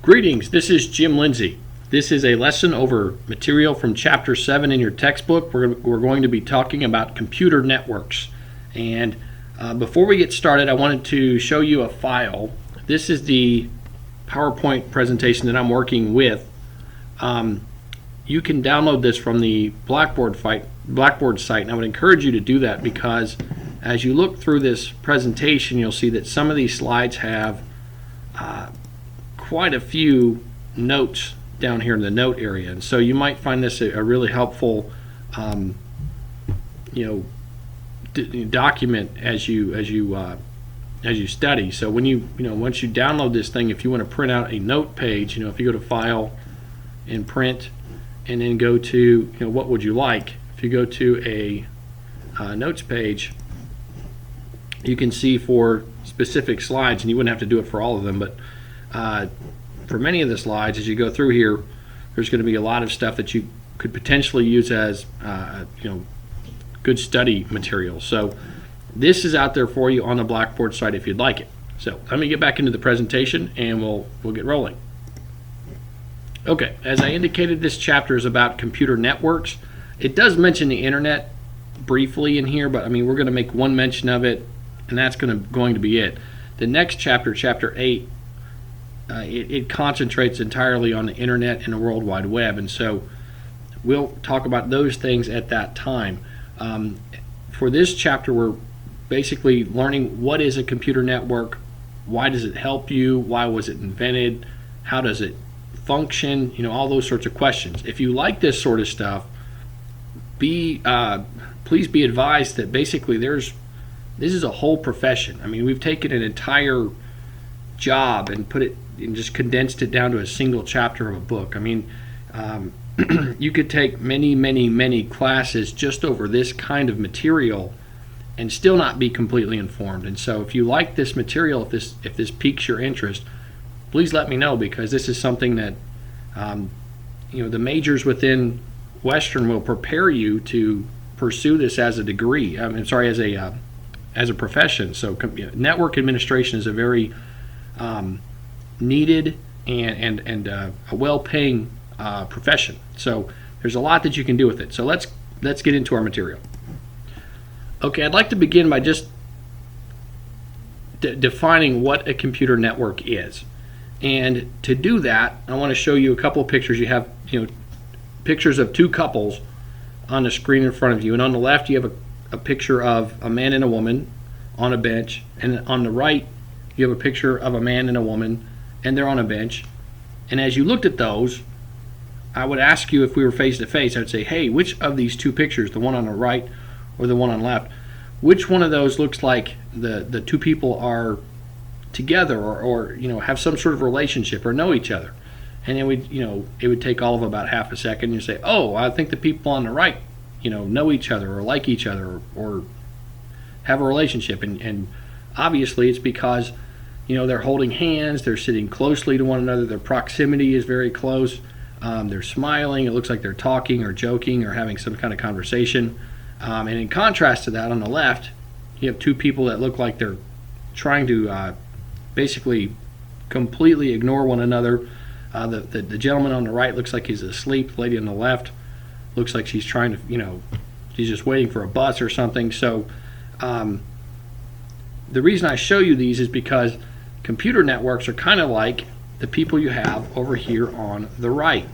Greetings, this is Jim Lindsay. This is a lesson over material from Chapter 7 in your textbook. We're going to be talking about computer networks. And before we get started, I wanted to show you a file. This is the PowerPoint presentation that I'm working with. You can download this from the Blackboard site, and I would encourage you to do that because as you look through this presentation, you'll see that some of these slides have quite a few notes down here in the note area, and so you might find this a really helpful document as you study. So when once you download this thing, if you want to print out a note page, if you go to File and Print, and then go to what would you like, if you go to a notes page, you can see for specific slides, and you wouldn't have to do it for all of them, but for many of the slides, as you go through here, there's going to be a lot of stuff that you could potentially use as good study material. So this is out there for you on the Blackboard site if you'd like it. So let me get back into the presentation and we'll get rolling. Okay, as I indicated, this chapter is about computer networks. It does mention the internet briefly in here, but we're going to make one mention of it, and that's going to be it. The next chapter, Chapter 8, it concentrates entirely on the internet and the World Wide Web, and so we'll talk about those things at that time. For this chapter, we're basically learning what is a computer network, why does it help you, why was it invented, how does it function, all those sorts of questions. If you like this sort of stuff, please be advised that basically this is a whole profession. We've taken an entire job and put it and just condensed it down to a single chapter of a book. You could take many classes just over this kind of material and still not be completely informed. And so if you like this material, if this piques your interest, please let me know, because this is something that the majors within Western will prepare you to pursue this as a degree. As a profession. So network administration is a very needed and a well-paying profession. So there's a lot that you can do with it. So let's get into our material. Okay, I'd like to begin by just defining what a computer network is. And to do that, I want to show you a couple of pictures. You have pictures of two couples on the screen in front of you, and on the left you have a picture of a man and a woman on a bench, and on the right you have a picture of a man and a woman, and they're on a bench. And as you looked at those, I would ask you, if we were face to face, I would say, hey, which of these two pictures, the one on the right or the one on the left, which one of those looks like the two people are together or have some sort of relationship or know each other? And then it would take all of about half a second, and you say, oh, I think the people on the right know each other or like each other or have a relationship. And obviously it's because they're holding hands, they're sitting closely to one another, their proximity is very close, they're smiling, it looks like they're talking or joking or having some kind of conversation. And in contrast to that, on the left you have two people that look like they're trying to basically completely ignore one another. The gentleman on the right looks like he's asleep. The lady on the left looks like she's trying to, she's just waiting for a bus or something. So the reason I show you these is because computer networks are kind of like the people you have over here on the right.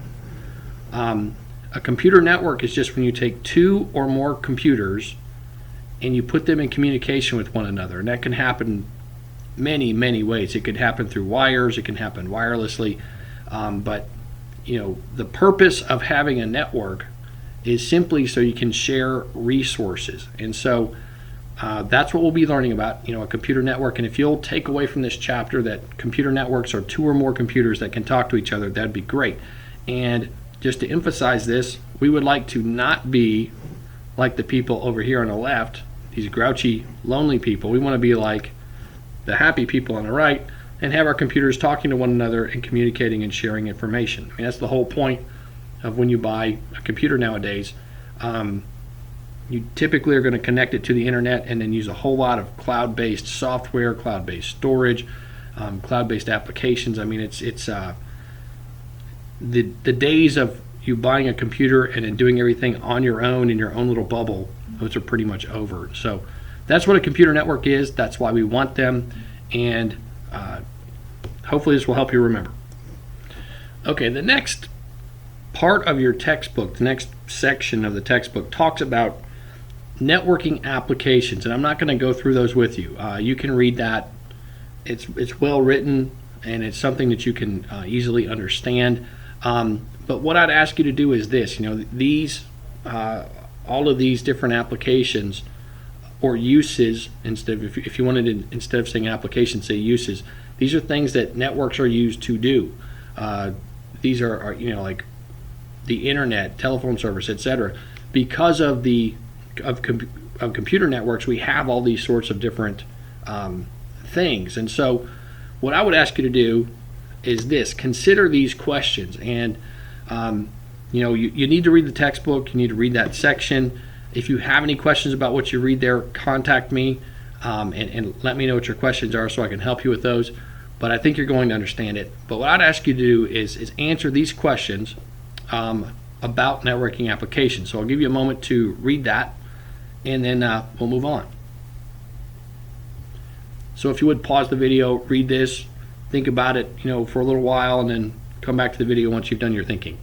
A computer network is just when you take two or more computers and you put them in communication with one another, and that can happen many ways. It could happen through wires, it can happen wirelessly. But the purpose of having a network is simply so you can share resources, and so that's what we'll be learning about, a computer network. And if you'll take away from this chapter that computer networks are two or more computers that can talk to each other, that'd be great. And just to emphasize this, we would like to not be like the people over here on the left, these grouchy, lonely people. We want to be like the happy people on the right, and have our computers talking to one another and communicating and sharing information. That's the whole point of when you buy a computer nowadays. You typically are going to connect it to the internet and then use a whole lot of cloud-based software, cloud-based storage, cloud-based applications. the days of you buying a computer and then doing everything on your own in your own little bubble, those are pretty much over. So that's what a computer network is. That's why we want them, and hopefully this will help you remember. Okay, the next part of your textbook, the next section of the textbook, talks about networking applications, and I'm not going to go through those with you. You can read that. It's well written, and it's something that you can easily understand. But what I'd ask you to do is this: these all of these different applications or uses. If you wanted to, instead of saying applications, say uses. These are things that networks are used to do. These are like the internet, telephone service, etc. Because of computer networks, we have all these sorts of different things. And so what I would ask you to do is this: consider these questions. And you need to read the textbook. You need to read that section. If you have any questions about what you read there, contact me and let me know what your questions are so I can help you with those. But I think you're going to understand it. But what I'd ask you to do is answer these questions about networking applications. So I'll give you a moment to read that, and then we'll move on. So if you would pause the video, read this, think about it, for a little while, and then come back to the video once you've done your thinking.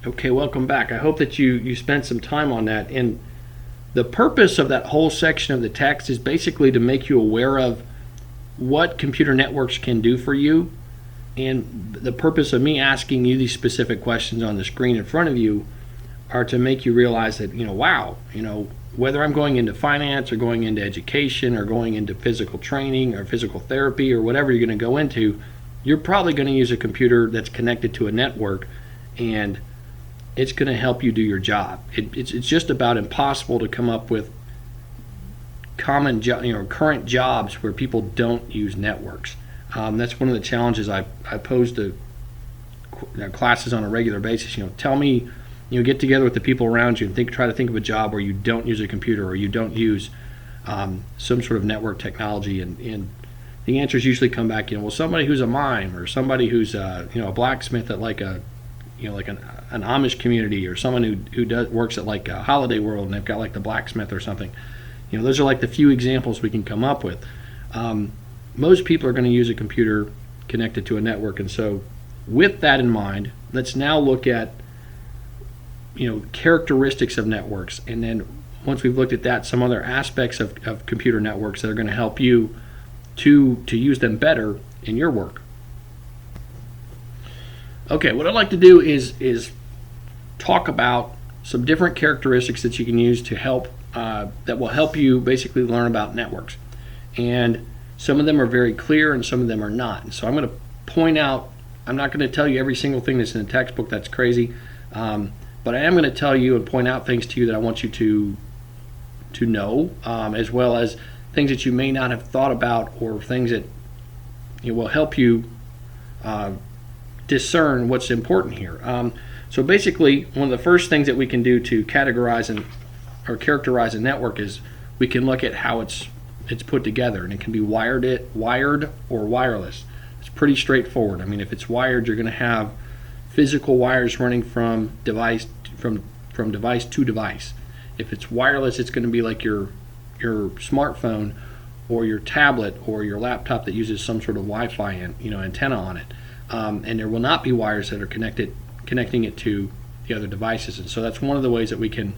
Okay, welcome back. I hope that you spent some time on that. And the purpose of that whole section of the text is basically to make you aware of what computer networks can do for you. And the purpose of me asking you these specific questions on the screen in front of you are to make you realize that, wow, whether I'm going into finance or going into education or going into physical training or physical therapy or whatever you're going to go into, you're probably going to use a computer that's connected to a network, and it's going to help you do your job. It's just about impossible to come up with current jobs where people don't use networks. That's one of the challenges I pose to classes on a regular basis. Tell me, get together with the people around you and try to think of a job where you don't use a computer or you don't use some sort of network technology, and the answers usually come back, somebody who's a mime, or somebody who's a blacksmith at like a an Amish community, or someone who works at like a Holiday World and they've got like the blacksmith or something. Those are like the few examples we can come up with. Most people are going to use a computer connected to a network, and so with that in mind, let's now look at characteristics of networks, and then once we've looked at that, some other aspects of computer networks that are going to help you to use them better in your work. Okay, what I'd like to do is talk about some different characteristics that you can use to help that will help you basically learn about networks. And some of them are very clear and some of them are not. And so I'm going to point out, I'm not going to tell you every single thing that's in the textbook, that's crazy, but I am going to tell you and point out things to you that I want you to know, as well as things that you may not have thought about, or things that will help you discern what's important here. So basically, one of the first things that we can do to categorize or characterize a network is we can look at how it's put together, and it can be wired or wireless. It's pretty straightforward. I mean, if it's wired, you're going to have physical wires running from device to device. If it's wireless, it's going to be like your smartphone or your tablet or your laptop that uses some sort of Wi-Fi antenna on it. And there will not be wires that are connecting it to the other devices. And so that's one of the ways that we can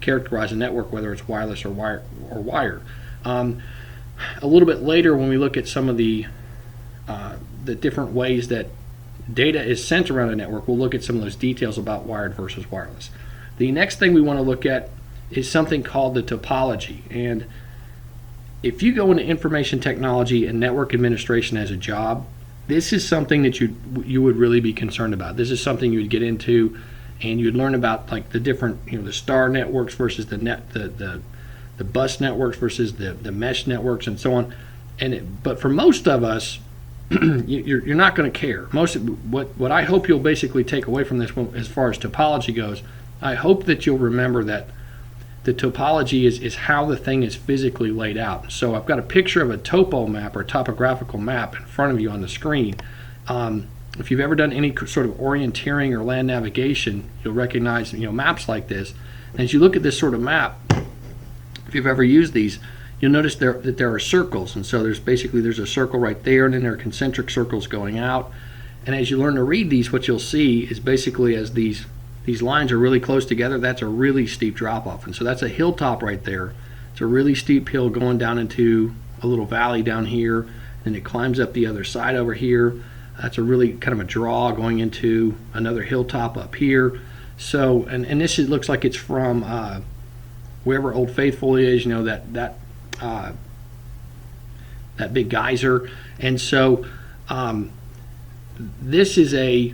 characterize a network, whether it's wireless or wired. A little bit later, when we look at some of the different ways that data is sent around a network, we'll look at some of those details about wired versus wireless. The next thing we want to look at is something called the topology. And if you go into information technology and network administration as a job, this is something that you would really be concerned about. This is something you would get into, and you'd learn about like the different, the star networks versus the bus networks versus the mesh networks and so on. But for most of us, you're not going to care. What I hope you'll basically take away from this, as far as topology goes, I hope that you'll remember that the topology is how the thing is physically laid out. So I've got a picture of a topo map or topographical map in front of you on the screen. If you've ever done any sort of orienteering or land navigation, you'll recognize maps like this. And as you look at this sort of map, if you've ever used these, you'll notice that there are circles. And so there's a circle right there, and then there are concentric circles going out. And as you learn to read these, what you'll see is basically as these lines are really close together, that's a really steep drop off. And so that's a hilltop right there. It's a really steep hill going down into a little valley down here, and it climbs up the other side over here. That's a really kind of a draw going into another hilltop up here. So, and this looks like it's from wherever Old Faithful is, that big geyser. And so this is a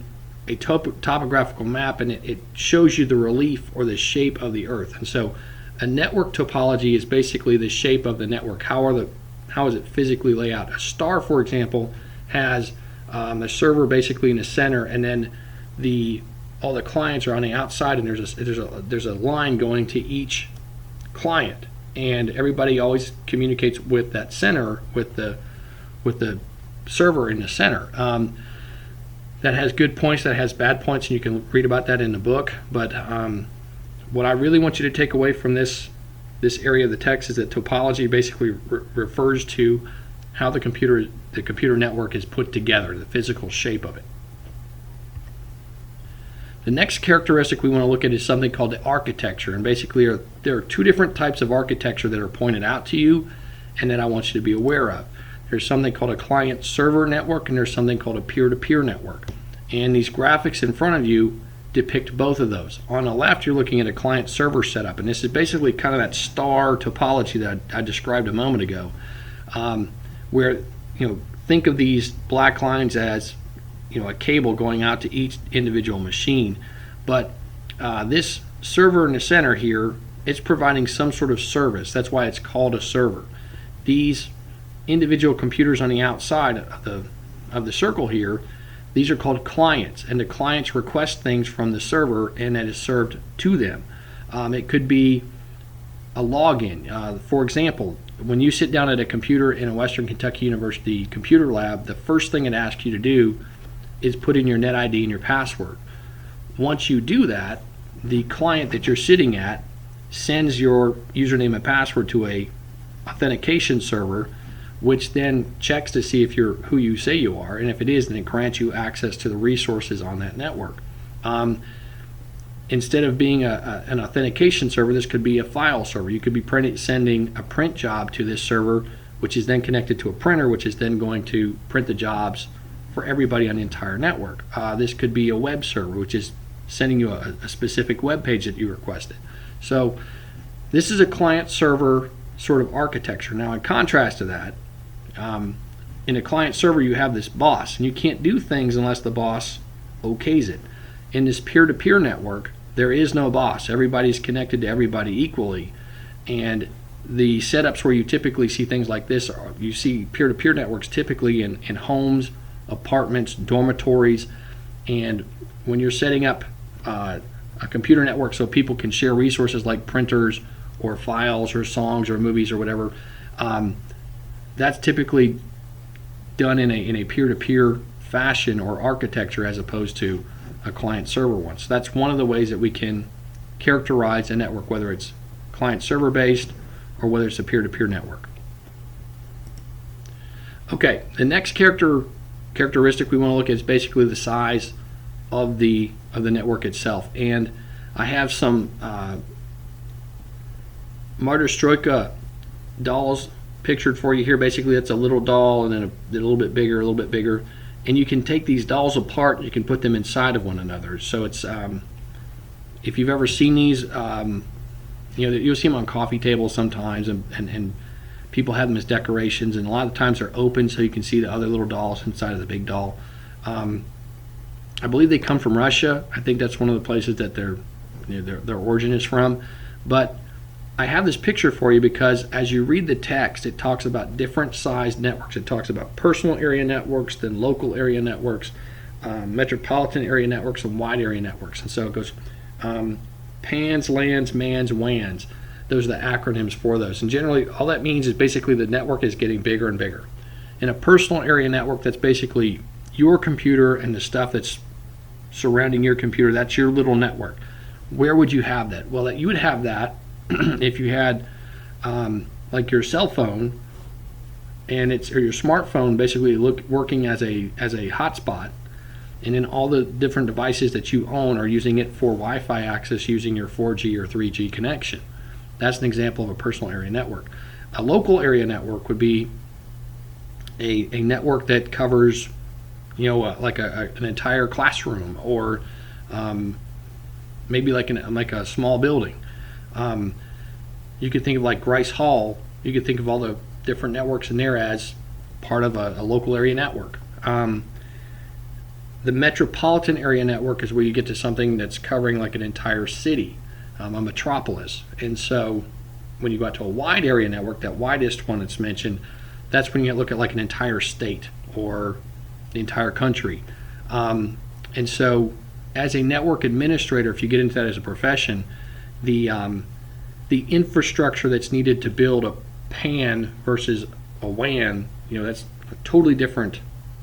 topographical map, and it shows you the relief or the shape of the Earth. And so a network topology is basically the shape of the network. How is it physically laid out? A star, for example, has a server basically in the center, and then all the clients are on the outside, and there's a line going to each client, and everybody always communicates with that center, with the server in the center. That has good points, that has bad points, and you can read about that in the book. But what I really want you to take away from this area of the text is that topology basically refers to how the computer network is put together, the physical shape of it. The next characteristic we want to look at is something called the architecture, and basically there are two different types of architecture that are pointed out to you and that I want you to be aware of. There's something called a client-server network, and there's something called a peer-to-peer network. And these graphics in front of you depict both of those. On the left, you're looking at a client-server setup, and this is basically kind of that star topology that I described a moment ago, where think of these black lines as a cable going out to each individual machine. But this server in the center here, it's providing some sort of service. That's why it's called a server. These individual computers on the outside of the circle here, these are called clients, and the clients request things from the server, and that is served to them. It could be a login. For example, when you sit down at a computer in a Western Kentucky University computer lab, the first thing it asks you to do is put in your NetID and your password. Once you do that, the client that you're sitting at sends your username and password to a authentication server, which then checks to see if you're who you say you are, and if it is, then it grants you access to the resources on that network. Instead of being an authentication server, this could be a file server. You could be sending a print job to this server, which is then connected to a printer, which is then going to print the jobs for everybody on the entire network. This could be a web server, which is sending you a specific web page that you requested. So this is a client-server sort of architecture. Now, in contrast to that, in a client server, you have this boss, and you can't do things unless the boss okays it. In this peer-to-peer network, there is no boss. Everybody's connected to everybody equally, and the setups where you typically see things like this you see peer-to-peer networks typically in homes, apartments, dormitories, and when you're setting up a computer network so people can share resources like printers or files or songs or movies or whatever, that's typically done in a peer-to-peer fashion or architecture as opposed to a client-server one. So that's one of the ways that we can characterize a network, whether it's client-server based or whether it's a peer-to-peer network. Okay, the next characteristic we want to look at is basically the size of the network itself. And I have some Martyr Strojka dolls pictured for you here. Basically, that's a little doll and then a little bit bigger, and you can take these dolls apart and you can put them inside of one another. So it's if you've ever seen these, you'll see them on coffee tables sometimes, and people have them as decorations, and a lot of times they're open so you can see the other little dolls inside of the big doll. I believe they come from Russia. I think that's one of the places that their origin is from. But I have this picture for you because as you read the text, it talks about different sized networks. It talks about personal area networks, then local area networks, metropolitan area networks, and wide area networks. And so it goes PANs, LANs, MANs, WANs. Those are the acronyms for those. And generally, all that means is basically the network is getting bigger and bigger. In a personal area network, that's basically your computer and the stuff that's surrounding your computer, that's your little network. Where would you have that? Well, you would have that if you had like your cell phone and or your smartphone basically working as a hotspot, and then all the different devices that you own are using it for Wi-Fi access using your 4G or 3G connection. That's an example of a personal area network. A local area network would be a network that covers, like an entire classroom, or maybe like a small building. You could think of like Grice Hall. You could think of all the different networks in there as part of a local area network. The metropolitan area network is where you get to something that's covering like an entire city, a metropolis. And so when you go out to a wide area network, that widest one that's mentioned, that's when you look at like an entire state or the entire country. And so as a network administrator, if you get into that as a profession, the infrastructure that's needed to build a PAN versus a WAN, that's a totally different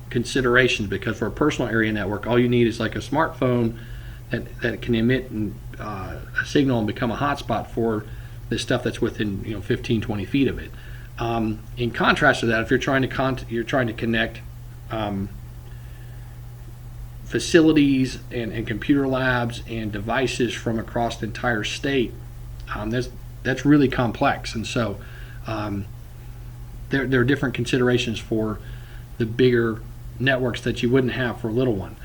considerations, because for a personal area network, all you need is like a smartphone that can emit a signal and become a hotspot for the stuff that's within 15, 20 feet of it. In contrast to that, if you're trying to connect facilities and computer labs and devices from across the entire state, that's really complex. And so there are different considerations for the bigger networks that you wouldn't have for a little one.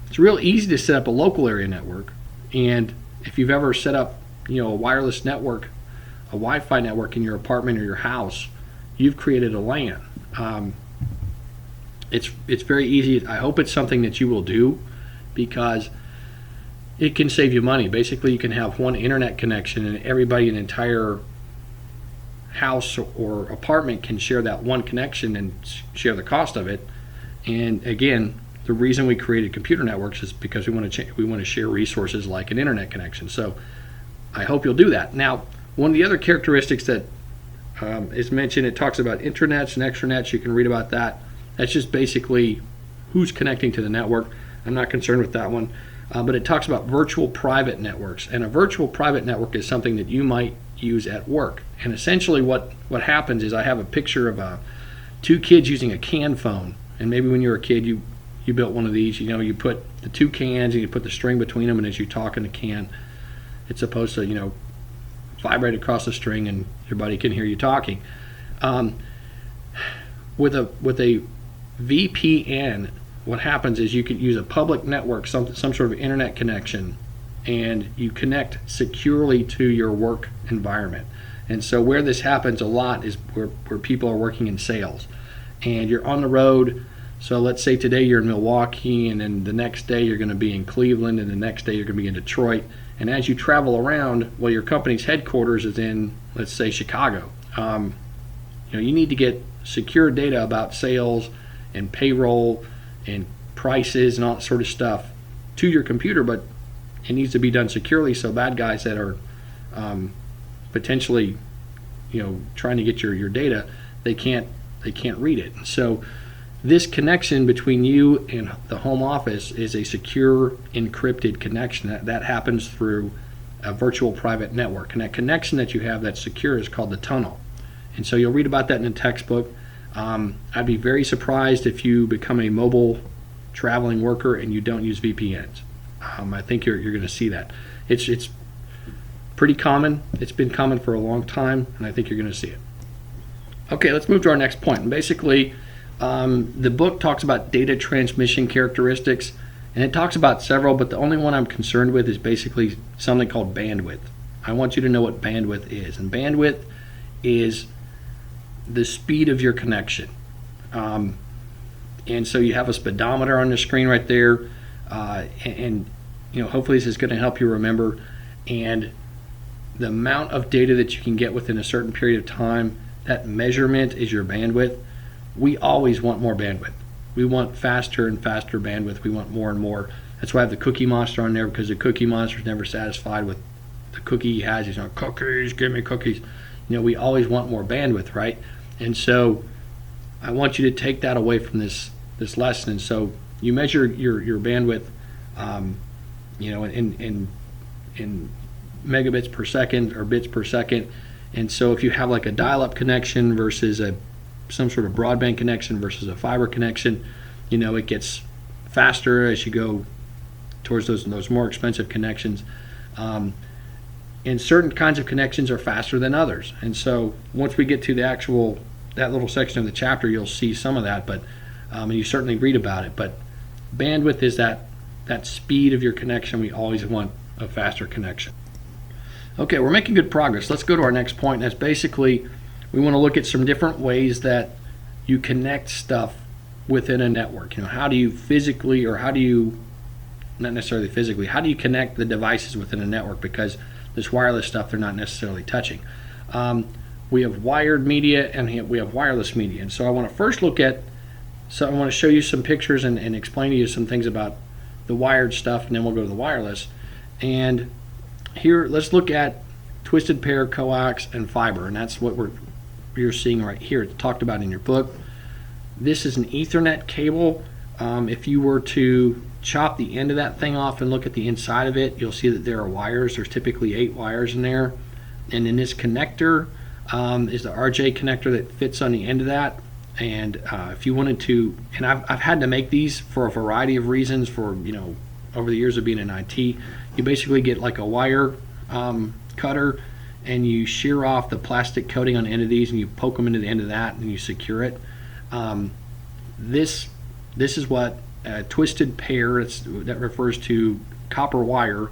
It's real easy to set up a local area network, and if you've ever set up a wireless network, a Wi-Fi network in your apartment or your house, you've created a LAN. It's very easy. I hope it's something that you will do, because it can save you money. Basically, you can have one internet connection, and everybody in an entire house or apartment can share that one connection and share the cost of it. And again, the reason we created computer networks is because we want to share resources like an internet connection. So I hope you'll do that. Now, one of the other characteristics that is mentioned, it talks about intranets and extranets. You can read about that. That's just basically who's connecting to the network. I'm not concerned with that one. But it talks about virtual private networks. And a virtual private network is something that you might use at work. And essentially what happens is, I have a picture of two kids using a can phone. And maybe when you were a kid, you built one of these. You put the two cans and you put the string between them, and as you talk in the can, it's supposed to vibrate across the string, and your buddy can hear you talking. With a VPN, what happens is you can use a public network, some sort of internet connection, and you connect securely to your work environment. And so where this happens a lot is where people are working in sales, and you're on the road. So let's say today you're in Milwaukee, and then the next day you're going to be in Cleveland, and the next day you're going to be in Detroit. And as you travel around, well, your company's headquarters is in, let's say, Chicago. You need to get secure data about sales and payroll and prices and all that sort of stuff to your computer, but it needs to be done securely, so bad guys that are potentially trying to get your data, they can't read it. So this connection between you and the home office is a secure encrypted connection that happens through a virtual private network, and that connection that you have that's secure is called the tunnel. And so you'll read about that in a textbook. I'd be very surprised if you become a mobile traveling worker and you don't use VPNs. I think you're going to see that. It's pretty common. It's been common for a long time, and I think you're going to see it. Okay, let's move to our next point. And basically, the book talks about data transmission characteristics, and it talks about several, but the only one I'm concerned with is basically something called bandwidth. I want you to know what bandwidth is. And bandwidth is the speed of your connection. And so you have a speedometer on the screen right there, and hopefully this is going to help you remember. And the amount of data that you can get within a certain period of time, that measurement is your bandwidth. We always want more bandwidth. We want faster and faster bandwidth. We want more and more. That's why I have the Cookie Monster on there, because the Cookie Monster is never satisfied with the cookie he has. He's like, cookies, give me cookies. We always want more bandwidth, right? And so I want you to take that away from this this lesson. And so you measure your bandwidth, you know, in megabits per second or bits per second. And so if you have like a dial-up connection versus some sort of broadband connection versus a fiber connection, you know, it gets faster as you go towards those more expensive connections. And certain kinds of connections are faster than others. And so once we get to that little section of the chapter, you'll see some of that, but and you certainly read about it. But bandwidth is that speed of your connection. We always want a faster connection. Okay, we're making good progress. Let's go to our next point. And that's basically, we want to look at some different ways that you connect stuff within a network. You know, how do you physically, or how do you, not necessarily physically, how do you connect the devices within a network? Because this wireless stuff, they're not necessarily touching. We have wired media and we have wireless media. And so I want to first look at, so I want to show you some pictures and explain to you some things about the wired stuff, and then we'll go to the wireless. And here, let's look at twisted pair, coax, and fiber, and that's what you're seeing right here. It's talked about in your book. This is an Ethernet cable. If you were to chop the end of that thing off and look at the inside of it, you'll see that there are wires. There's typically 8 wires in there. And in this connector is the RJ connector that fits on the end of that. And if you wanted to, and I've had to make these for a variety of reasons, for, you know, over the years of being in IT, you basically get like a wire cutter, and you shear off the plastic coating on the end of these, and you poke them into the end of that, and you secure it. This is what a twisted pair, that refers to copper wire,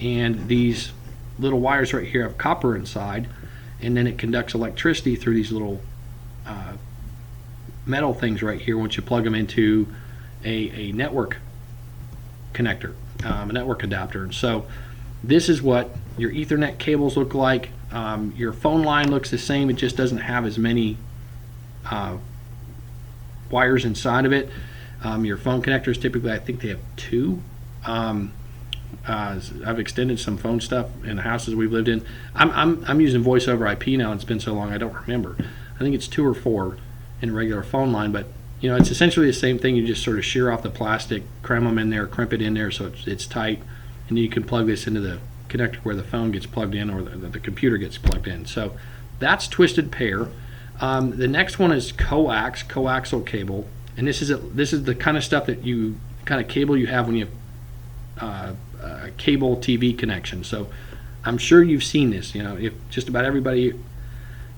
and these little wires right here have copper inside, and then it conducts electricity through these little metal things right here once you plug them into a network connector, a network adapter. And so this is what your Ethernet cables look like. Your phone line looks the same, it just doesn't have as many wires inside of it. Your phone connectors, typically, I think they have 2. I've extended some phone stuff in the houses we've lived in. I'm using voice over IP now. It's been so long I don't remember. I think it's 2 or 4 in a regular phone line, but you know, it's essentially the same thing. You just sort of shear off the plastic, cram them in there, crimp it in there so it's tight, and then you can plug this into the connector where the phone gets plugged in, or the computer gets plugged in. So that's twisted pair. The next one is coaxial cable, and this is the kind of stuff that cable you have when you have a cable TV connection. So I'm sure you've seen this. You know, if just about everybody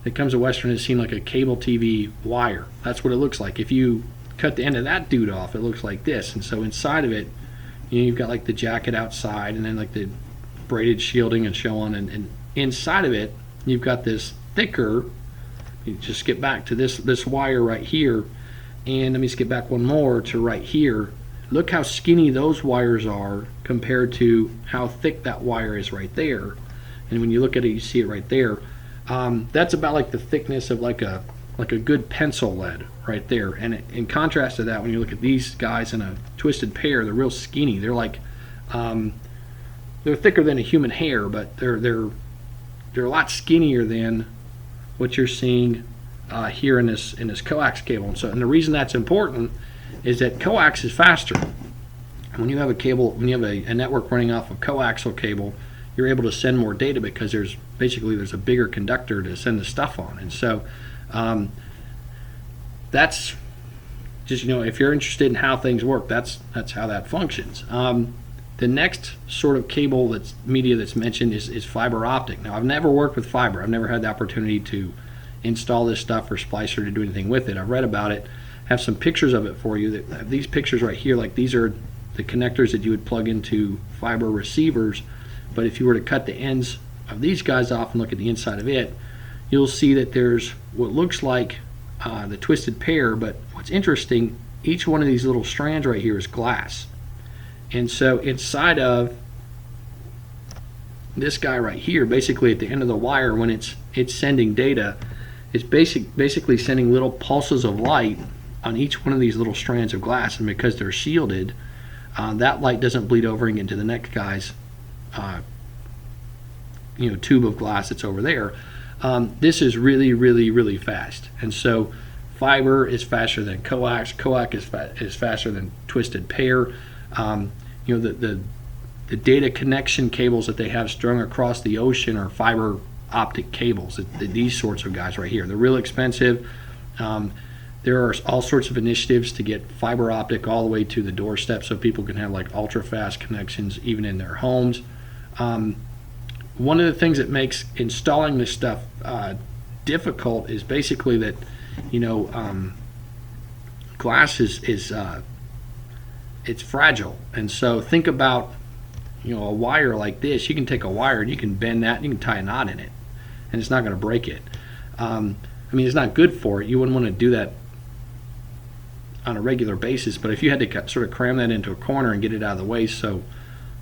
that comes to Western has seen like a cable TV wire. That's what it looks like. If you cut the end of that dude off, it looks like this. And so inside of it, you know, you've got like the jacket outside, and then like the braided shielding and so on. And inside of it, you've got this thicker. You just get back to this wire right here, and let me just get back one more to right here. Look how skinny those wires are compared to how thick that wire is right there. And when you look at it, you see it right there. That's about like the thickness of like a good pencil lead right there. And in contrast to that, when you look at these guys in a twisted pair, they're real skinny. They're like they're thicker than a human hair, but they're a lot skinnier than what you're seeing here in this coax cable. And the reason that's important is that coax is faster. When you have a cable, when you have a network running off of coaxial cable, you're able to send more data because there's a bigger conductor to send the stuff on. And so that's just, you know, if you're interested in how things work, that's how that functions. The next sort of cable media that's mentioned is fiber optic. Now, I've never worked with fiber. I've never had the opportunity to install this stuff or splice or to do anything with it. I've read about it, have some pictures of it for you. These pictures right here, like these are the connectors that you would plug into fiber receivers. But if you were to cut the ends of these guys off and look at the inside of it, you'll see that there's what looks like the twisted pair, but what's interesting, each one of these little strands right here is glass. And so inside of this guy right here, basically at the end of the wire, when it's sending data, it's basically sending little pulses of light on each one of these little strands of glass. And because they're shielded, that light doesn't bleed over and get into the next guy's tube of glass that's over there. This is really, really, really fast. And so fiber is faster than coax. Coax is faster than twisted pair. The data connection cables that they have strung across the ocean are fiber optic cables. These sorts of guys right here. They're real expensive. There are all sorts of initiatives to get fiber optic all the way to the doorstep so people can have like ultra fast connections even in their homes. One of the things that makes installing this stuff difficult is basically that glass is it's fragile, and so think about a wire like this. You can take a wire and you can bend that and you can tie a knot in it and it's not going to break it. It's not good for it. You wouldn't want to do that on a regular basis, but if you had to sort of cram that into a corner and get it out of the way so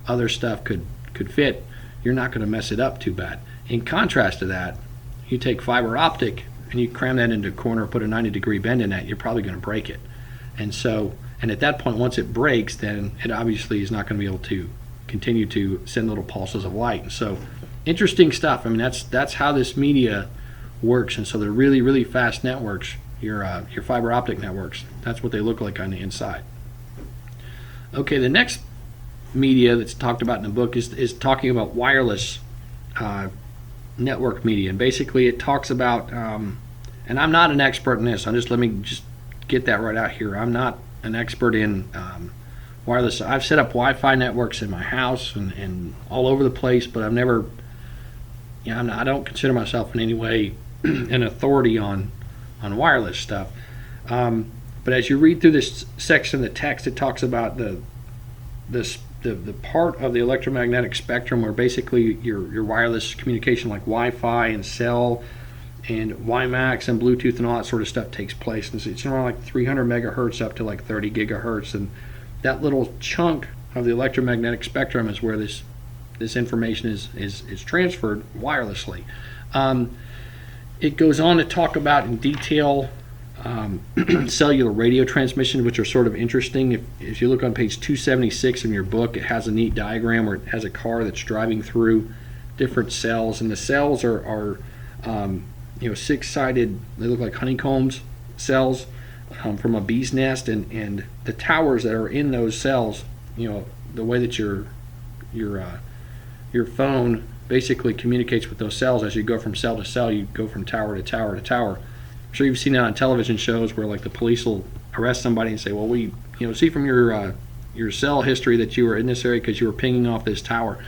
other stuff could fit, you're not going to mess it up too bad. In contrast to that, you take fiber optic and you cram that into a corner, put a 90-degree bend in that, you're probably going to break it. And at that point, once it breaks, then it obviously is not going to be able to continue to send little pulses of light. And so interesting stuff. That's how this media works. And so they're really, really fast networks, your fiber optic networks. That's what they look like on the inside. Okay, the next media that's talked about in the book is talking about wireless network media. And basically it talks about, and I'm not an expert in this, let me just get that right out here. I'm not an expert in wireless. I've set up Wi-Fi networks in my house and all over the place, but I've never, I don't consider myself in any way an authority on wireless stuff. But as you read through this section of the text, it talks about the part of the electromagnetic spectrum where basically your wireless communication like Wi-Fi and cell and WiMAX and Bluetooth and all that sort of stuff takes place. And it's around like 300 megahertz up to like 30 gigahertz, and that little chunk of the electromagnetic spectrum is where this information is transferred wirelessly. It goes on to talk about in detail cellular radio transmission, which are sort of interesting. If you look on page 276 in your book, it has a neat diagram where it has a car that's driving through different cells, and the cells are six-sided. They look like honeycombs cells from a bee's nest, and the towers that are in those cells, the way that your phone basically communicates with those cells. As you go from cell to cell, you go from tower to tower to tower. I'm sure you've seen that on television shows where like the police will arrest somebody and say, well, we see from your cell history that you were in this area because you were pinging off this tower.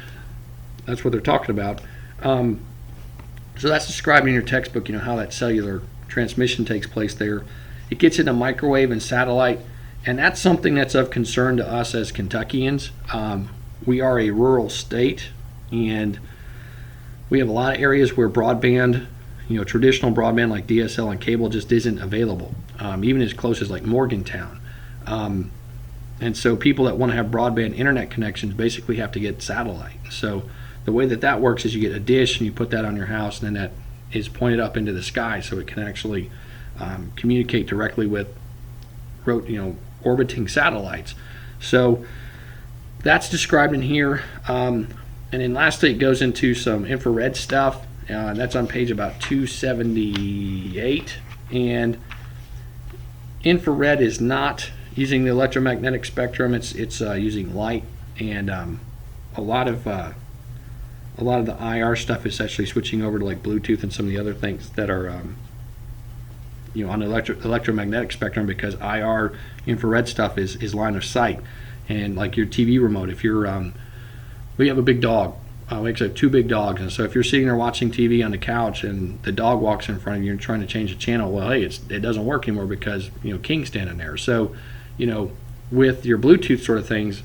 That's what they're talking about. So that's described in your textbook, how that cellular transmission takes place there. It gets into microwave and satellite, and that's something that's of concern to us as Kentuckians. We are a rural state, and we have a lot of areas where broadband, traditional broadband like DSL and cable just isn't available, even as close as like Morgantown. And so people that want to have broadband internet connections basically have to get satellite. So the way that works is you get a dish and you put that on your house, and then that is pointed up into the sky so it can actually communicate directly with orbiting satellites. So that's described in here. And then lastly, it goes into some infrared stuff. That's on page about 278. And infrared is not using the electromagnetic spectrum. It's using light, and a lot of the IR stuff is actually switching over to like Bluetooth and some of the other things that are on the electromagnetic spectrum, because IR infrared stuff is line of sight. And like your TV remote, if you're we have a big dog. We actually have two big dogs, and so if you're sitting there watching TV on the couch and the dog walks in front of you and trying to change the channel, well, hey, it doesn't work anymore because King's standing there. So with your Bluetooth sort of things,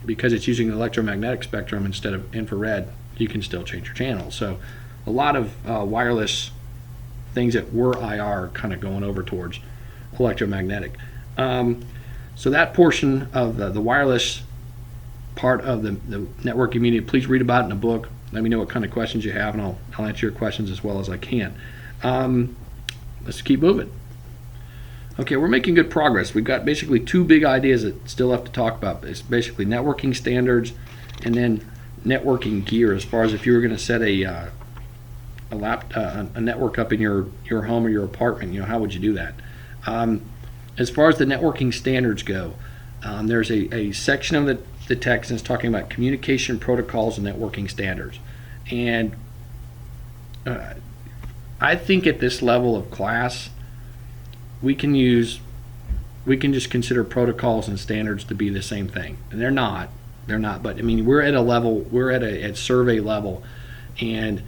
because it's using the electromagnetic spectrum instead of infrared, you can still change your channel. So a lot of wireless things that were IR kind of going over towards electromagnetic. So that portion of the wireless part of the networking media, please read about it in the book. Let me know what kind of questions you have, and I'll answer your questions as well as I can. Let's keep moving. Okay, we're making good progress. We've got basically two big ideas that still have to talk about. It's basically networking standards and then networking gear, as far as if you were going to set a network up in your home or your apartment, how would you do that? As far as the networking standards go, there's a section of the text that's talking about communication protocols and networking standards. And I think at this level of class, we can just consider protocols and standards to be the same thing. And they're not. But I mean, we're at survey level, and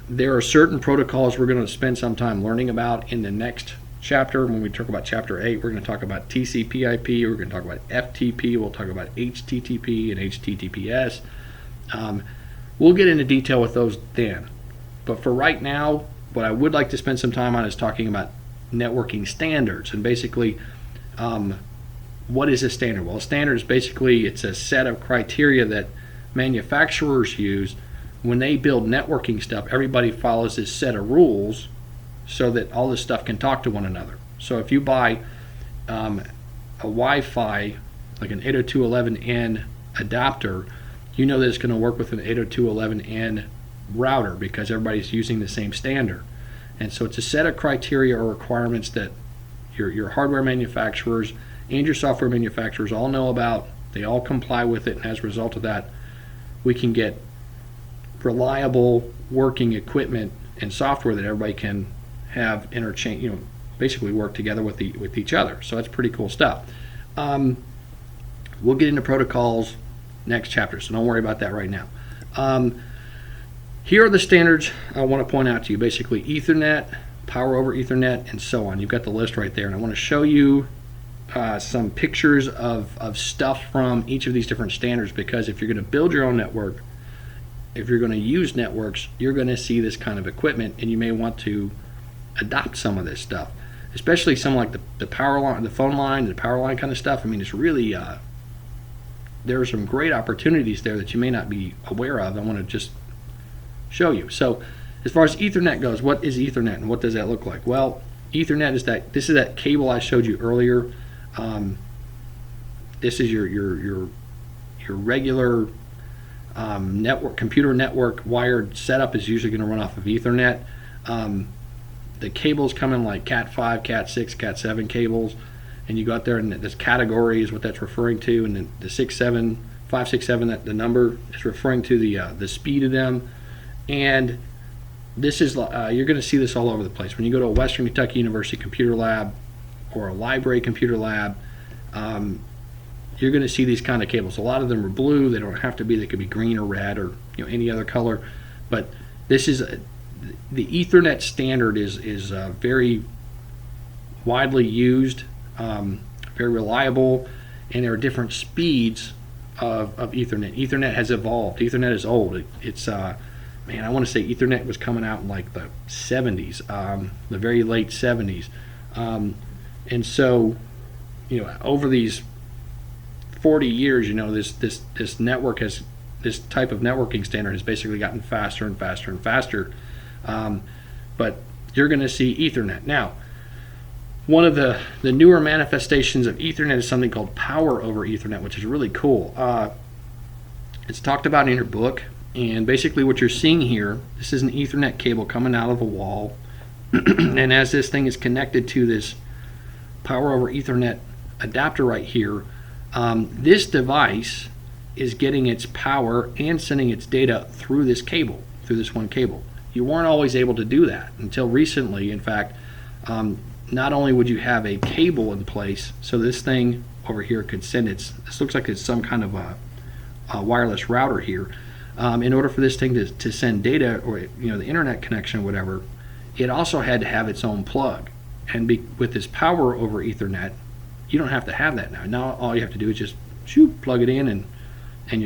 there are certain protocols we're going to spend some time learning about in the next chapter. When we talk about Chapter 8, we're going to talk about TCP/IP, we're going to talk about FTP, we'll talk about HTTP and HTTPS. We'll get into detail with those then. But for right now, what I would like to spend some time on is talking about networking standards. And basically, what is a standard? Well, a standard is basically, it's a set of criteria that manufacturers use when they build networking stuff. Everybody follows this set of rules so that all this stuff can talk to one another. So if you buy a Wi-Fi, like an 802.11n adapter, you know that it's going to work with an 802.11n router because everybody's using the same standard. And so it's a set of criteria or requirements that your hardware manufacturers and your software manufacturers all know about. They all comply with it, and as a result of that, we can get reliable working equipment and software that everybody can have interchange, basically work together with each other. So that's pretty cool stuff. We'll get into protocols next chapter, so don't worry about that right now. Here are the standards I want to point out to you. Basically, Ethernet, power over Ethernet, and so on. You've got the list right there, and I want to show you some pictures of stuff from each of these different standards, because if you're going to build your own network, if you're going to use networks, you're going to see this kind of equipment, and you may want to adopt some of this stuff, especially some like the power line, the phone line, the power line kind of stuff. I mean, it's really there are some great opportunities there that you may not be aware of. I want to just show you. So as far as Ethernet goes, what is Ethernet and what does that look like? Well, Ethernet is this is that cable I showed you earlier. This is your regular computer network wired setup is usually going to run off of Ethernet. The cables come in like Cat 5, Cat 6, Cat 7 cables, and you go out there and this category is what that's referring to, and the 567, that the number is referring to the speed of them. And this is you're going to see this all over the place. When you go to a Western Kentucky University computer lab or a library computer lab, you're going to see these kind of cables. A lot of them are blue. They don't have to be. They could be green or red or any other color. But this is the Ethernet standard is very widely used, very reliable, and there are different speeds of Ethernet. Ethernet has evolved. Ethernet is old. It's I want to say Ethernet was coming out in like the 70s, the very late 70s, and so over these 40 years, this network has this type of networking standard has basically gotten faster and faster and faster. But you're going to see Ethernet. Now, one of the newer manifestations of Ethernet is something called power over Ethernet, which is really cool. It's talked about in your book, and basically what you're seeing here, this is an Ethernet cable coming out of a wall, and as this thing is connected to this power over Ethernet adapter right here, this device is getting its power and sending its data through this cable, through this one cable. You weren't always able to do that until recently. In fact, not only would you have a cable in place, so this thing over here could send this looks like it's some kind of a wireless router here. In order for this thing to send data or the internet connection or whatever, it also had to have its own plug. And with this power over Ethernet, you don't have to have that now. Now all you have to do is just plug it in, and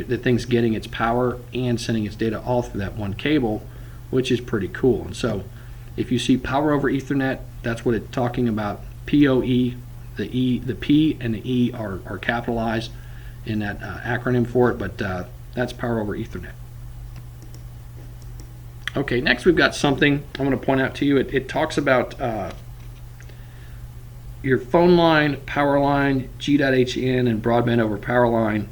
the thing's getting its power and sending its data all through that one cable, which is pretty cool. And so if you see power over Ethernet, that's what it's talking about. PoE, the P and the E are capitalized in that acronym for it, but that's power over Ethernet. Okay, next we've got something I want to point out to you. It talks about your phone line, power line, G.hn, and broadband over power line.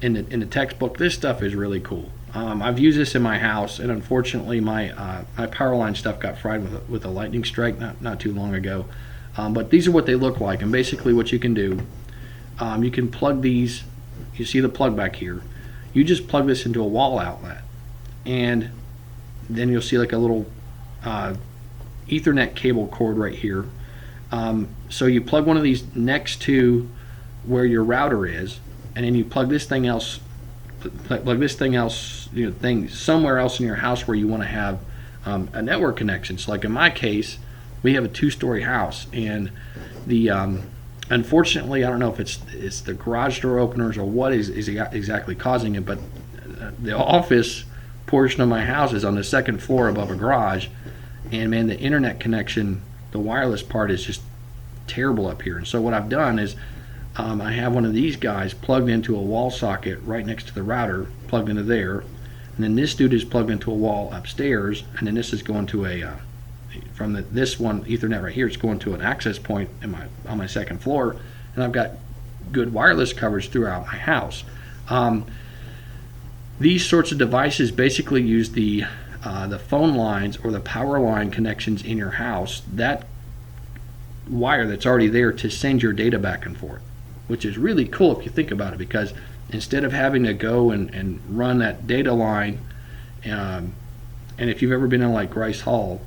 In the textbook, this stuff is really cool. I've used this in my house, and unfortunately my power line stuff got fried with a lightning strike not too long ago. But these are what they look like, and basically what you can do, you can plug these. You see the plug back here. You just plug this into a wall outlet, and then you'll see like a little Ethernet cable cord right here. So you plug one of these next to where your router is, and then you plug this thing else, thing somewhere else in your house where you want to have a network connection. So like in my case, we have a 2-story house, and the unfortunately, I don't know if it's the garage door openers or what is exactly causing it, but the office portion of my house is on the 2nd floor above a garage, and man, the internet connection, the wireless part is just terrible up here. And so what I've done is I have one of these guys plugged into a wall socket right next to the router, plugged into there, and then this dude is plugged into a wall upstairs, and then this is going to a from this one Ethernet right here, it's going to an access point on my 2nd floor, and I've got good wireless coverage throughout my house. These sorts of devices basically use the phone lines or the power line connections in your house, that wire that's already there, to send your data back and forth, which is really cool if you think about it, because instead of having to go and run that data line, and if you've ever been in like Grice Hall,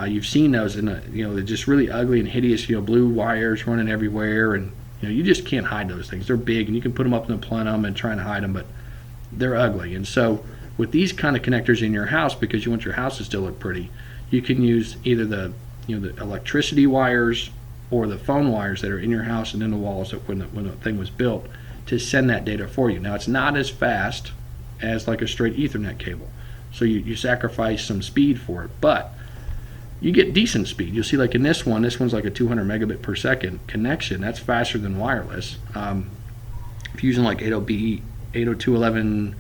you've seen those, and they're just really ugly and hideous, blue wires running everywhere, and you just can't hide those things. They're big, and you can put them up in the plenum and try and hide them, but they're ugly. And so with these kind of connectors in your house, because you want your house to still look pretty, you can use either the electricity wires or the phone wires that are in your house and in the walls when the thing was built, to send that data for you. Now, it's not as fast as like a straight Ethernet cable, so you sacrifice some speed for it, but you get decent speed. You'll see like in this one's like a 200 megabit per second connection. That's faster than wireless. If you're using like 802.11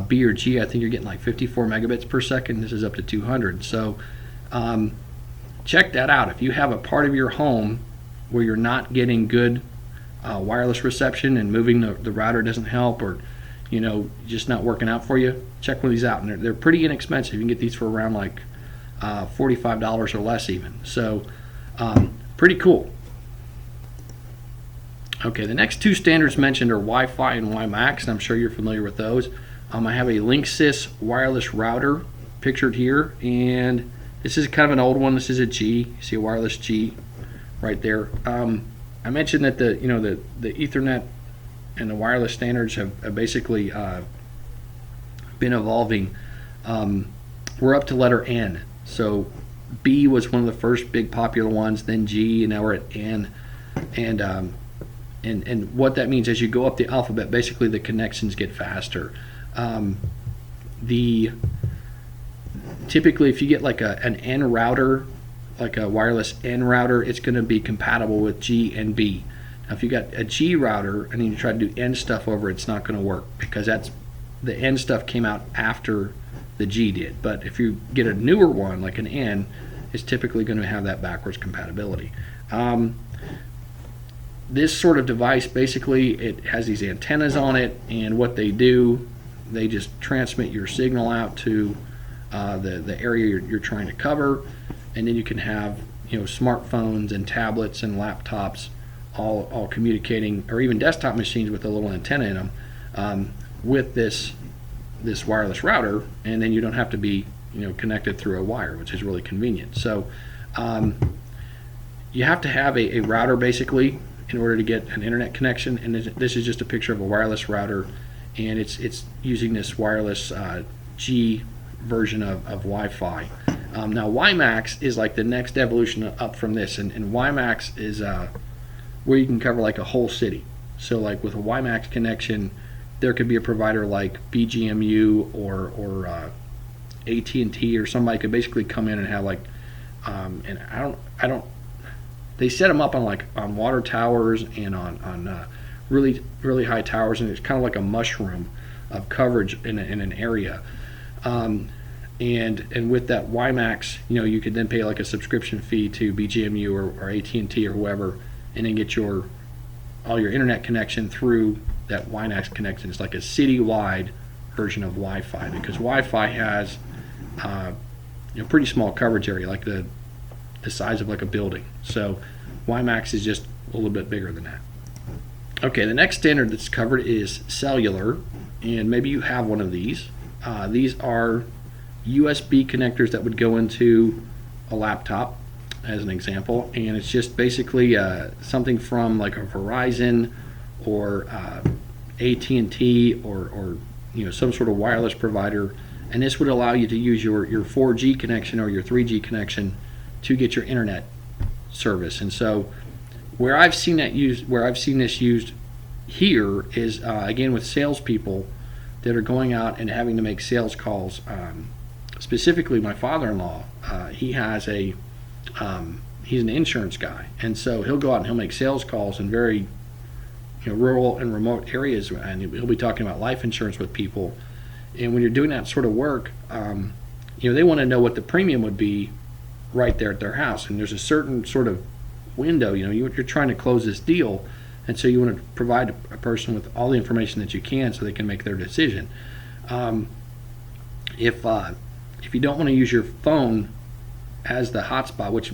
B or G, I think you're getting like 54 megabits per second. This is up to 200. So check that out. If you have a part of your home where you're not getting good wireless reception, and moving the router doesn't help, or just not working out for you, check one of these out. And they're pretty inexpensive. You can get these for around like $45 or less even. So pretty cool. Okay, the next 2 standards mentioned are Wi-Fi and WiMAX, and I'm sure you're familiar with those. I have a Linksys wireless router pictured here, and this is kind of an old one. This is a G. You see a wireless G right there. I mentioned that the Ethernet and the wireless standards have basically been evolving. We're up to letter N. So B was one of the first big popular ones, then G, and now we're at N. And what that means, as you go up the alphabet, basically the connections get faster. Typically, if you get like an N router, like a wireless N router, it's going to be compatible with G and B. Now, if you got a G router and then you try to do N stuff over it, it's not going to work, because the N stuff came out after the G did. But if you get a newer one like an N, it's typically going to have that backwards compatibility. This sort of device, basically, it has these antennas on it, and what they do, they just transmit your signal out to the area you're trying to cover, and then you can have smartphones and tablets and laptops all communicating, or even desktop machines with a little antenna in them, with this wireless router, and then you don't have to be connected through a wire, which is really convenient. So you have to have a router basically in order to get an internet connection, and this is just a picture of a wireless router, and it's using this wireless G version of Wi-Fi. Now WiMAX is like the next evolution up from this, and WiMAX is where you can cover like a whole city. So like with a WiMAX connection, there could be a provider like BGMU or AT&T, or somebody could basically come in and have like and I don't they set them up on water towers and on really high towers, and it's kind of like a mushroom of coverage in an area. And with that WiMAX, you could then pay like a subscription fee to BGMU or AT&T or whoever, and then get all your internet connection through that WiMAX connection. It's like a city-wide version of Wi-Fi, because Wi-Fi has pretty small coverage area. Like the size of like a building. So WiMAX is just a little bit bigger than that. Okay, the next standard that's covered is cellular, and maybe you have one of these. These are USB connectors that would go into a laptop, as an example, and it's just basically something from like a Verizon or AT&T or some sort of wireless provider, and this would allow you to use your 4G connection or your 3G connection to get your internet service. And so where I've seen this used here is again with salespeople that are going out and having to make sales calls. Specifically, my father-in-law, he's an insurance guy, and so he'll go out and he'll make sales calls in very rural and remote areas, and he'll be talking about life insurance with people. And when you're doing that sort of work, they want to know what the premium would be right there at their house, and there's a certain sort of window. You're trying to close this deal, and so you want to provide a person with all the information that you can so they can make their decision. If you don't want to use your phone as the hotspot, which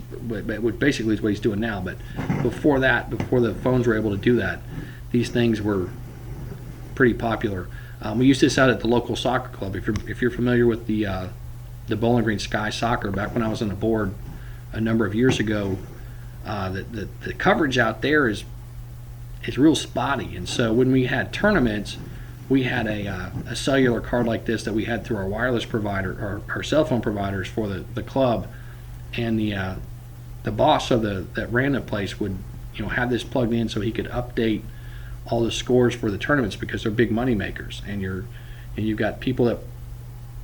basically is what he's doing now, but before the phones were able to do that, these things were pretty popular. We used this out at the local soccer club. If you're familiar with the Bowling Green Sky Soccer, back when I was on the board a number of years ago, the coverage out there is real spotty, and so when we had tournaments, we had a cellular card like this that we had through our wireless provider or our cell phone providers for the club, and the boss of that ran the place would have this plugged in so he could update all the scores for the tournaments, because they're big money makers, and you've got people that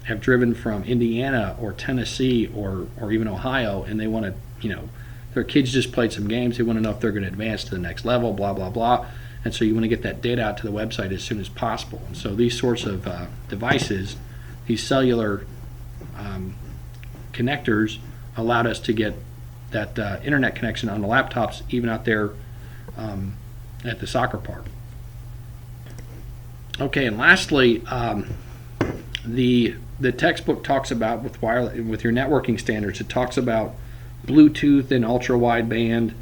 have driven from Indiana or Tennessee or even Ohio, and they want to their kids just played some games, they want to know if they're going to advance to the next level, blah blah blah. And so you want to get that data out to the website as soon as possible. And so these sorts of devices, these cellular connectors, allowed us to get that internet connection on the laptops, even out there at the soccer park. Okay, and lastly, the textbook talks about with your networking standards. It talks about Bluetooth and ultra wideband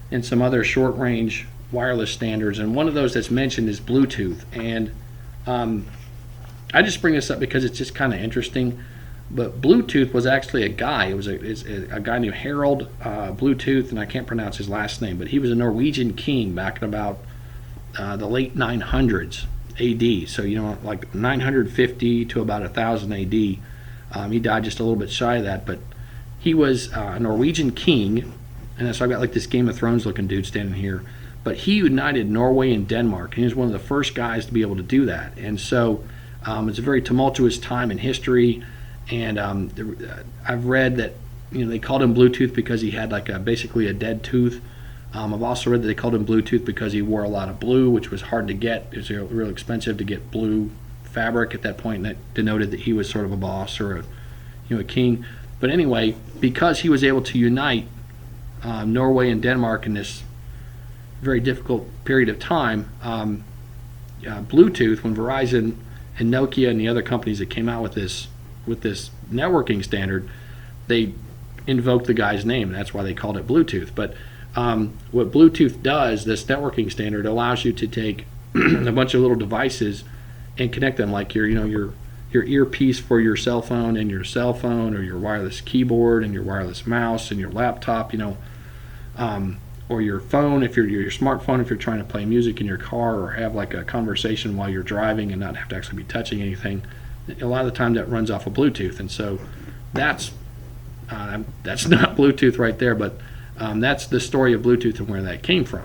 and some other short range wireless standards, and one of those that's mentioned is Bluetooth. And I just bring this up because it's just kind of interesting, but Bluetooth was actually a guy. It was a guy named Harold Bluetooth, and I can't pronounce his last name, but he was a Norwegian king back in about the late 900s AD, so like 950 to about 1000 AD. He died just a little bit shy of that, but he was a Norwegian king, and so I've got like this Game of Thrones looking dude standing here. But he united Norway and Denmark, and he was one of the first guys to be able to do that. And so it's a very tumultuous time in history, and I've read that they called him Bluetooth because he had like basically a dead tooth. I've also read that they called him Bluetooth because he wore a lot of blue, which was hard to get. It was real expensive to get blue fabric at that point, and that denoted that he was sort of a boss or a king. But anyway, because he was able to unite Norway and Denmark in this very difficult period of time, Bluetooth, when Verizon and Nokia and the other companies that came out with this networking standard, they invoked the guy's name, and that's why they called it Bluetooth. But what Bluetooth does, this networking standard, allows you to take a bunch of little devices and connect them, like your earpiece for your cell phone and your cell phone, or your wireless keyboard and your wireless mouse and your laptop, or your phone, if your smartphone, if you're trying to play music in your car or have like a conversation while you're driving and not have to actually be touching anything. A lot of the time that runs off of Bluetooth, and so that's not Bluetooth right there, but that's the story of Bluetooth and where that came from.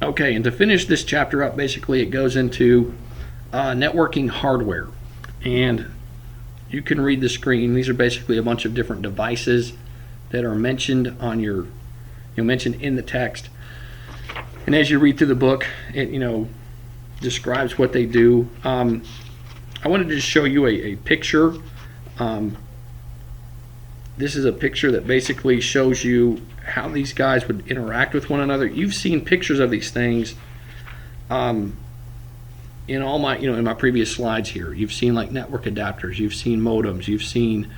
Okay, and to finish this chapter up, basically it goes into networking hardware, and you can read the screen. These are basically a bunch of different devices that are mentioned mentioned in the text, and as you read through the book, it describes what they do. I wanted to just show you a picture. This is a picture that basically shows you how these guys would interact with one another. You've seen pictures of these things in all my in my previous slides here. You've seen like network adapters, you've seen modems, you've seen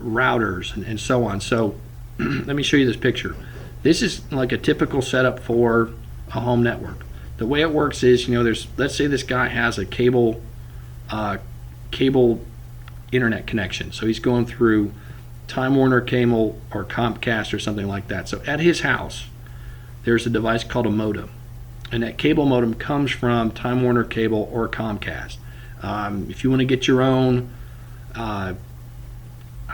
routers, and so on. So let me show you this picture. This is like a typical setup for a home network. The way it works is, let's say this guy has a cable internet connection. So he's going through Time Warner cable or Comcast or something like that. So at his house, there's a device called a modem. And that cable modem comes from Time Warner Cable or Comcast. If you want to get your own, I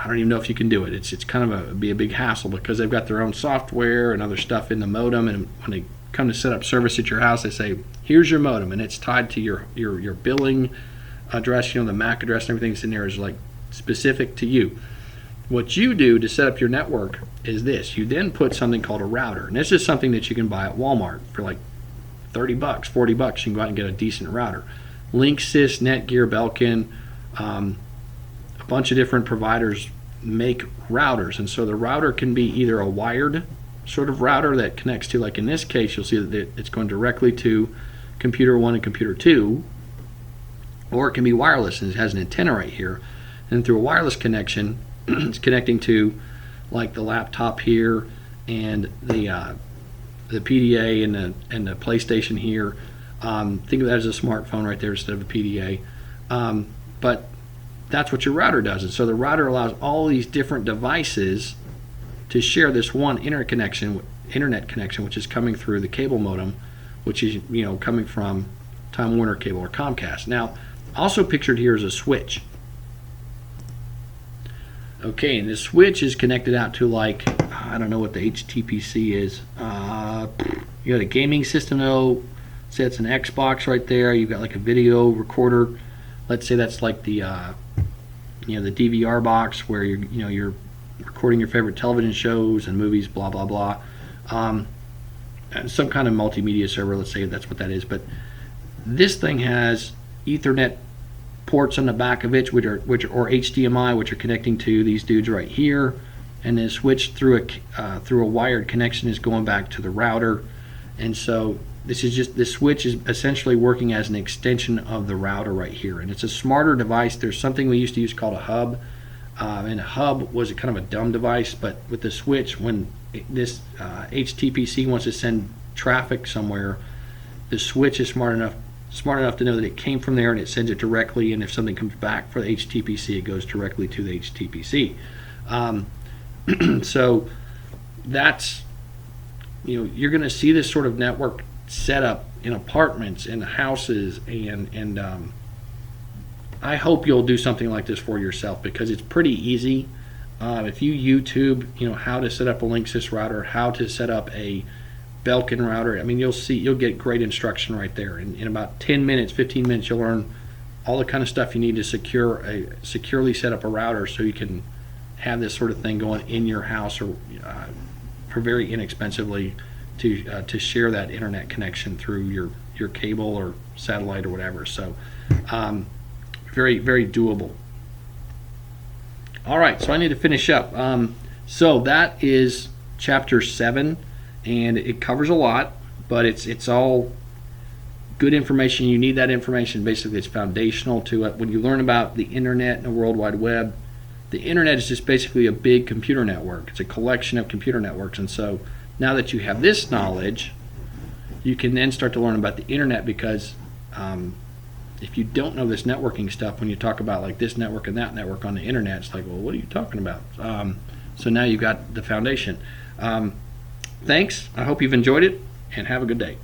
don't even know if you can do it. It's kind of be a big hassle because they've got their own software and other stuff in the modem. And when they come to set up service at your house, they say, here's your modem, and it's tied to your billing address. The MAC address and everything's in there is like specific to you. What you do to set up your network is this. You then put something called a router, and this is something that you can buy at Walmart for like $30, $40. You can go out and get a decent router. Linksys, Netgear, Belkin, a bunch of different providers make routers, and so the router can be either a wired sort of router that connects to, like in this case, you'll see that it's going directly to computer 1 and computer 2, or it can be wireless, and it has an antenna right here, and through a wireless connection, it's connecting to like the laptop here and the PDA and the PlayStation here. Think of that as a smartphone right there instead of a PDA. But that's what your router does. And so the router allows all these different devices to share this one internet connection, which is coming through the cable modem, which is coming from Time Warner Cable or Comcast. Now, also pictured here is a switch. Okay, and the switch is connected out to, like, I don't know what the HTPC is. You got a gaming system, though. Say it's an Xbox right there. You've got like a video recorder. Let's say that's like the the DVR box where you're recording your favorite television shows and movies, blah blah blah. And some kind of multimedia server. Let's say that's what that is. But this thing has Ethernet ports on the back of it, which are HDMI, which are connecting to these dudes right here, and then switch through a wired connection is going back to the router. And so this switch is essentially working as an extension of the router right here, and it's a smarter device. There's something we used to use called a hub, and a hub was kind of a dumb device, but with the switch, when this HTPC wants to send traffic somewhere, the switch is smart enough to know that it came from there, and it sends it directly, and if something comes back for the HTPC, it goes directly to the HTPC. So that's, you're going to see this sort of network set up in apartments and houses, and I hope you'll do something like this for yourself, because it's pretty easy. If you YouTube how to set up a Linksys router, how to set up a Belkin router, I mean, you'll get great instruction right there. In about 10 minutes, 15 minutes, you'll learn all the kind of stuff you need to securely set up a router, so you can have this sort of thing going in your house, or for very inexpensively, to share that internet connection through your cable or satellite or whatever. So very, very doable. All right, so I need to finish up. So that is Chapter 7, and it covers a lot, but it's all good information. You need that information. Basically, it's foundational to it. When you learn about the internet and the World Wide Web, the internet is just basically a big computer network. It's a collection of computer networks, and so now that you have this knowledge, you can then start to learn about the internet, because if you don't know this networking stuff, when you talk about like this network and that network on the internet, it's like, well, what are you talking about? So now you've got the foundation. Thanks. I hope you've enjoyed it, and have a good day.